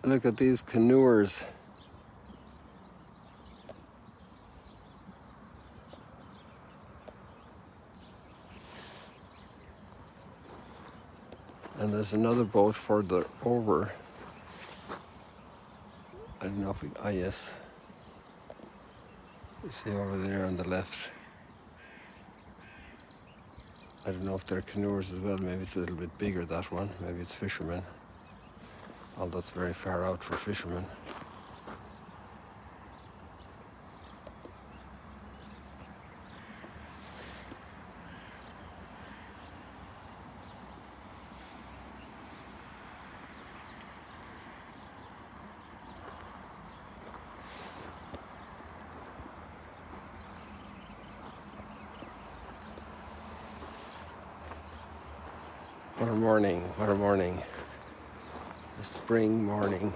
Look at these canoers. And there's another boat further over. I don't know if we, yes. You see over there on the left. I don't know if they're canoers as well. Maybe it's a little bit bigger, that one. Maybe it's fishermen. Although it's very far out for fishermen. What a morning, what a morning. A spring morning.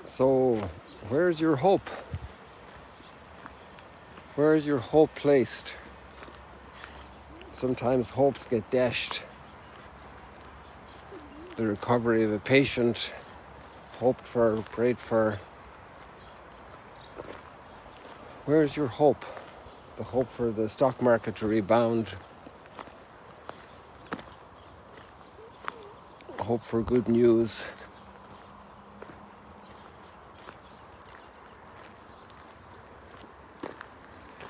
So, where's your hope? Where is your hope placed? Sometimes hopes get dashed. The recovery of a patient, hoped for, prayed for. Where is your hope? The hope for the stock market to rebound. Hope for good news.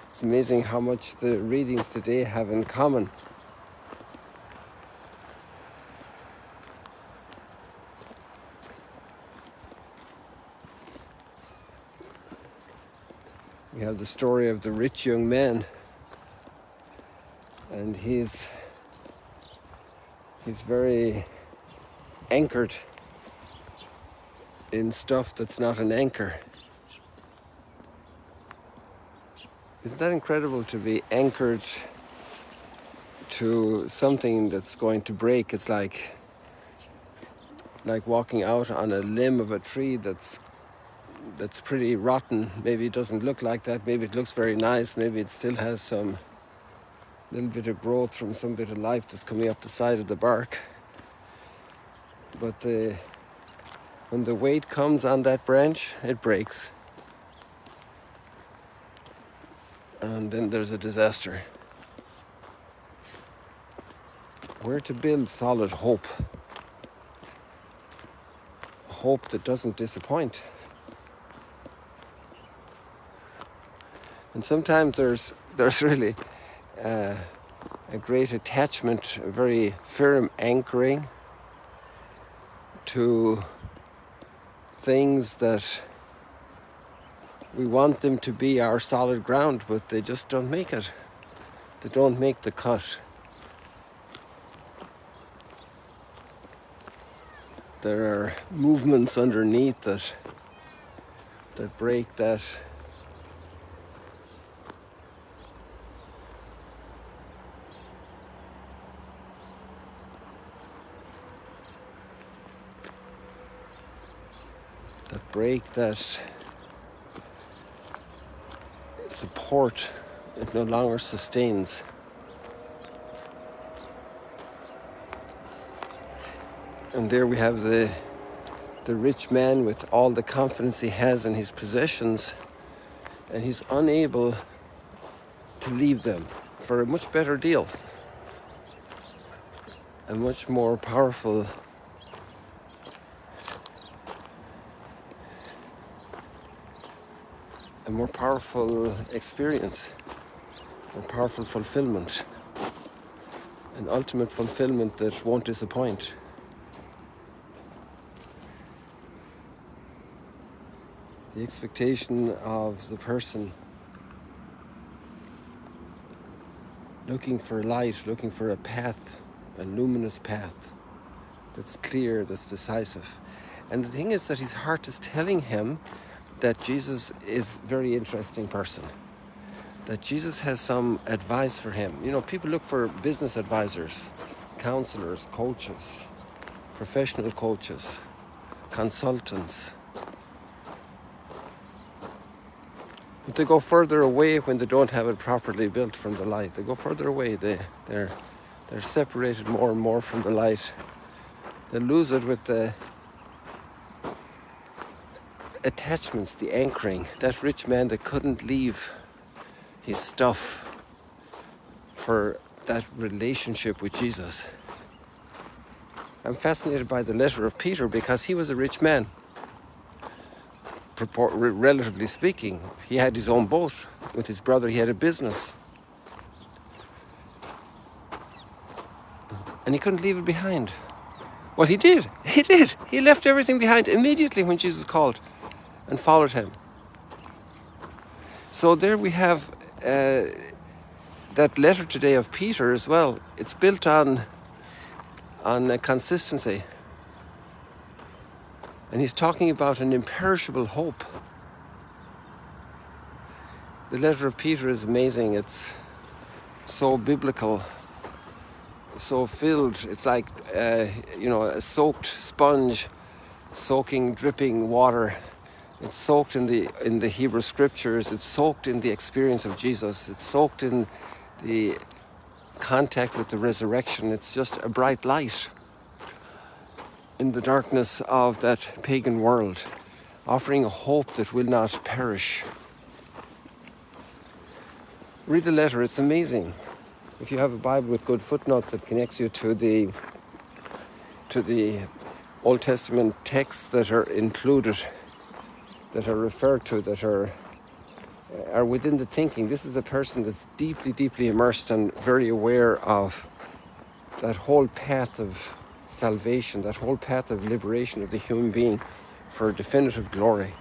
It's amazing how much the readings today have in common. We have the story of the rich young man, and he's very anchored in stuff that's not an anchor. Isn't that incredible, to be anchored to something that's going to break? It's like walking out on a limb of a tree that's pretty rotten. Maybe it doesn't look like that. Maybe it looks very nice. Maybe it still has some little bit of growth from some bit of life that's coming up the side of the bark. But when the weight comes on that branch, it breaks. And then there's a disaster. Where to build solid hope? Hope that doesn't disappoint. And sometimes there's really a great attachment, a very firm anchoring to things that we want them to be our solid ground, but they just don't make it. They don't make the cut. There are movements underneath that break that. That break that support. It no longer sustains. And there we have the rich man with all the confidence he has in his possessions, and he's unable to leave them for a much better deal, a much more powerful experience, more powerful fulfillment, an ultimate fulfillment that won't disappoint. The expectation of the person looking for light, looking for a path, a luminous path that's clear, that's decisive. And the thing is that his heart is telling him that Jesus is a very interesting person. that Jesus has some advice for him. You know, people look for business advisors, counselors, coaches, professional coaches, consultants. But they go further away when they don't have it properly built from the light. They go further away. They're separated more and more from the light. They lose it with the attachments, the anchoring. That rich man that couldn't leave his stuff for that relationship with Jesus. I'm fascinated by the letter of Peter because he was a rich man. Relatively speaking, he had his own boat with his brother. He had a business, and he couldn't leave it behind. Well, he did. He left everything behind immediately when Jesus called and followed him. So there we have that letter today of Peter as well. It's built on a consistency. And he's talking about an imperishable hope. The letter of Peter is amazing. It's so biblical, so filled. It's like, a soaked sponge, soaking, dripping water. It's soaked in the Hebrew scriptures. It's soaked in the experience of Jesus. It's soaked in the contact with the resurrection. It's just a bright light in the darkness of that pagan world, offering a hope that will not perish. Read the letter, it's amazing. If you have a Bible with good footnotes that connects you to the Old Testament texts that are included, that are referred to, that are within the thinking. This is a person that's deeply, deeply immersed and very aware of that whole path of salvation, that whole path of liberation of the human being for definitive glory.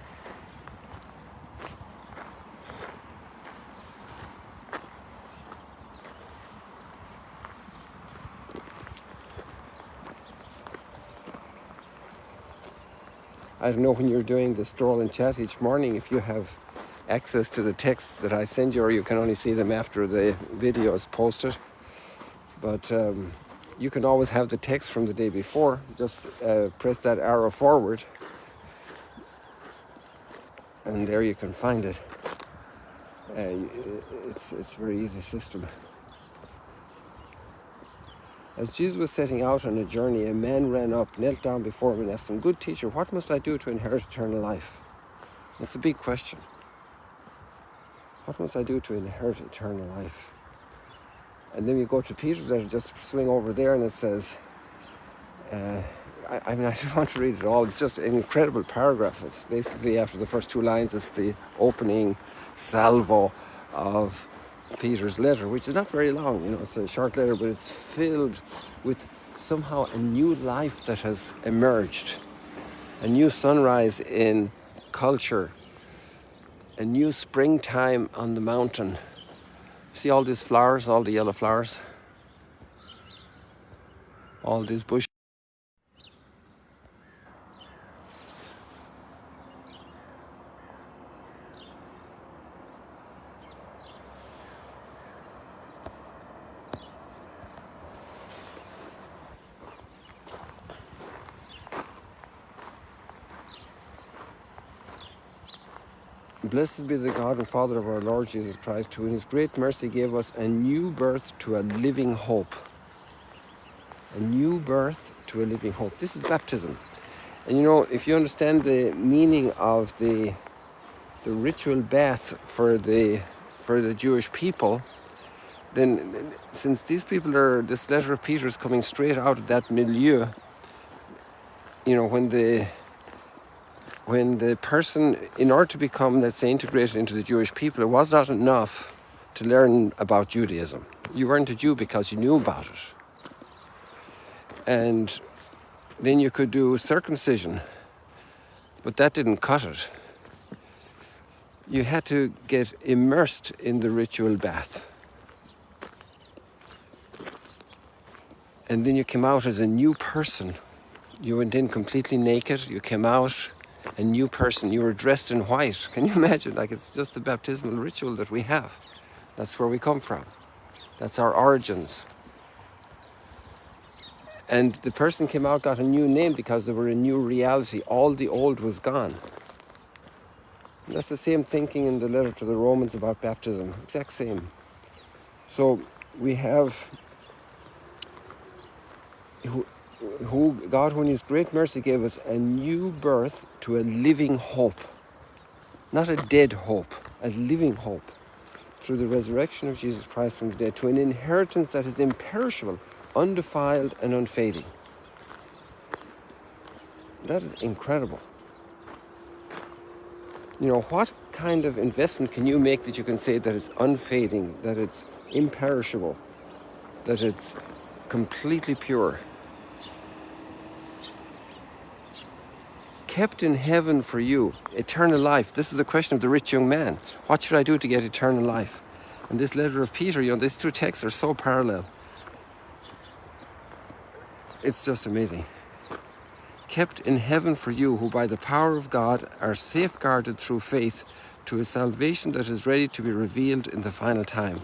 I don't know when you're doing the stroll and chat each morning if you have access to the texts that I send you, or you can only see them after the video is posted. But you can always have the text from the day before. Just press that arrow forward, and there you can find it. It's a very easy system. As Jesus was setting out on a journey, a man ran up, knelt down before him, and asked him, "Good teacher, what must I do to inherit eternal life?" It's a big question. What must I do to inherit eternal life? And then we go to Peter's letter, just swing over there, and it says, I don't want to read it all. It's just an incredible paragraph. It's basically after the first two lines, it's the opening salvo of Peter's letter, which is not very long. It's a short letter, but it's filled with somehow a new life that has emerged, a new sunrise in culture, a new springtime on the mountain. See all these flowers, all the yellow flowers, all these bushes. Blessed be the God and Father of our Lord Jesus Christ, who in his great mercy gave us a new birth to a living hope. A new birth to a living hope. This is baptism. And if you understand the meaning of the ritual bath for the Jewish people, then since these people this letter of Peter is coming straight out of that milieu, when the person, in order to become, let's say, integrated into the Jewish people, it was not enough to learn about Judaism. You weren't a Jew because you knew about it. And then you could do circumcision, but that didn't cut it. You had to get immersed in the ritual bath. And then you came out as a new person. You went in completely naked, you came out a new person. You were dressed in white. Can you imagine? It's just the baptismal ritual that we have. That's where we come from. That's our origins. And the person came out, got a new name because they were a new reality. All the old was gone. And that's the same thinking in the letter to the Romans about baptism. Exact same. So we have who God, who in His great mercy, gave us a new birth to a living hope. Not a dead hope, a living hope. Through the resurrection of Jesus Christ from the dead, to an inheritance that is imperishable, undefiled and unfading. That is incredible. You know, what kind of investment can you make that you can say that it's unfading, that it's imperishable, that it's completely pure? Kept in heaven for you, eternal life. This is the question of the rich young man. What should I do to get eternal life? And this letter of Peter, you know, these two texts are so parallel. It's just amazing. Kept in heaven for you, who by the power of God are safeguarded through faith to a salvation that is ready to be revealed in the final time.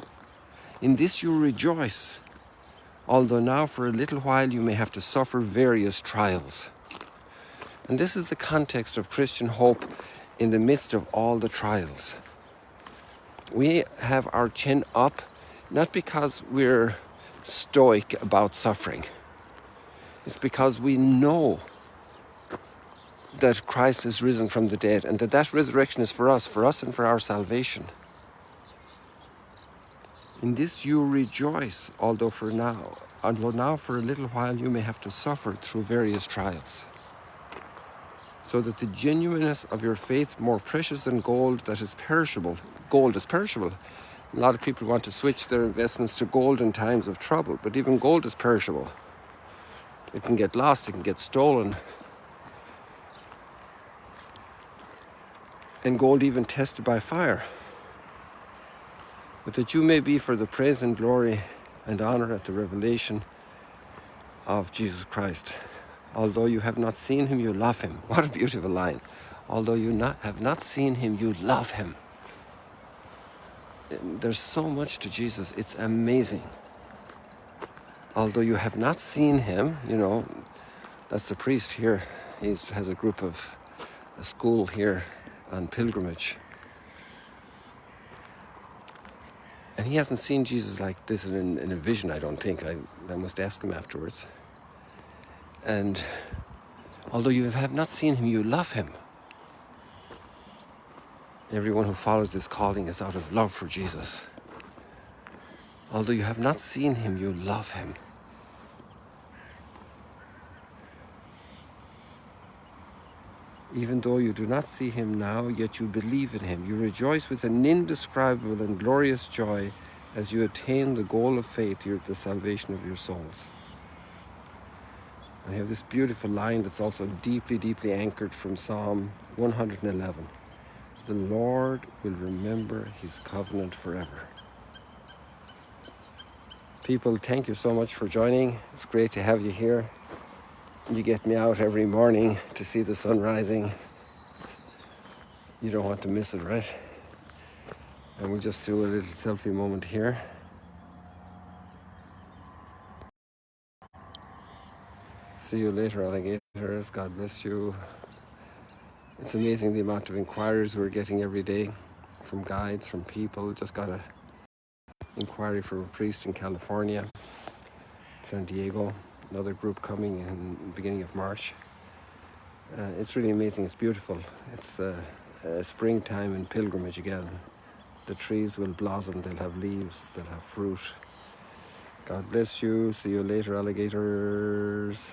In this you rejoice, although now for a little while you may have to suffer various trials. And this is the context of Christian hope in the midst of all the trials. We have our chin up, not because we're stoic about suffering. It's because we know that Christ is risen from the dead and that resurrection is for us and for our salvation. In this you rejoice, although now for a little while you may have to suffer through various trials, so that the genuineness of your faith, more precious than gold that is perishable. Gold is perishable. A lot of people want to switch their investments to gold in times of trouble, but even gold is perishable. It can get lost, it can get stolen. And gold even tested by fire. But that you may be for the praise and glory and honor at the revelation of Jesus Christ. Although you have not seen him, you love him. What a beautiful line. Although you have not seen him, you love him. There's so much to Jesus. It's amazing. Although you have not seen him, you know, that's the priest here. He has a school here on pilgrimage. And he hasn't seen Jesus like this in a vision, I don't think. I must ask him afterwards. And although you have not seen him, you love him. Everyone who follows this calling is out of love for Jesus. Although you have not seen him, you love him. Even though you do not see him now, yet you believe in him. You rejoice with an indescribable and glorious joy as you attain the goal of faith, the salvation of your souls. I have this beautiful line that's also deeply, deeply anchored from Psalm 111. The Lord will remember his covenant forever. People, thank you so much for joining. It's great to have you here. You get me out every morning to see the sun rising. You don't want to miss it, right? And we'll just do a little selfie moment here. See you later, alligators. God bless you. It's amazing the amount of inquiries we're getting every day from guides, from people. Just got an inquiry for a priest in California, San Diego. Another group coming in the beginning of March. It's really amazing. It's beautiful. It's springtime and pilgrimage again. The trees will blossom. They'll have leaves. They'll have fruit. God bless you. See you later, alligators.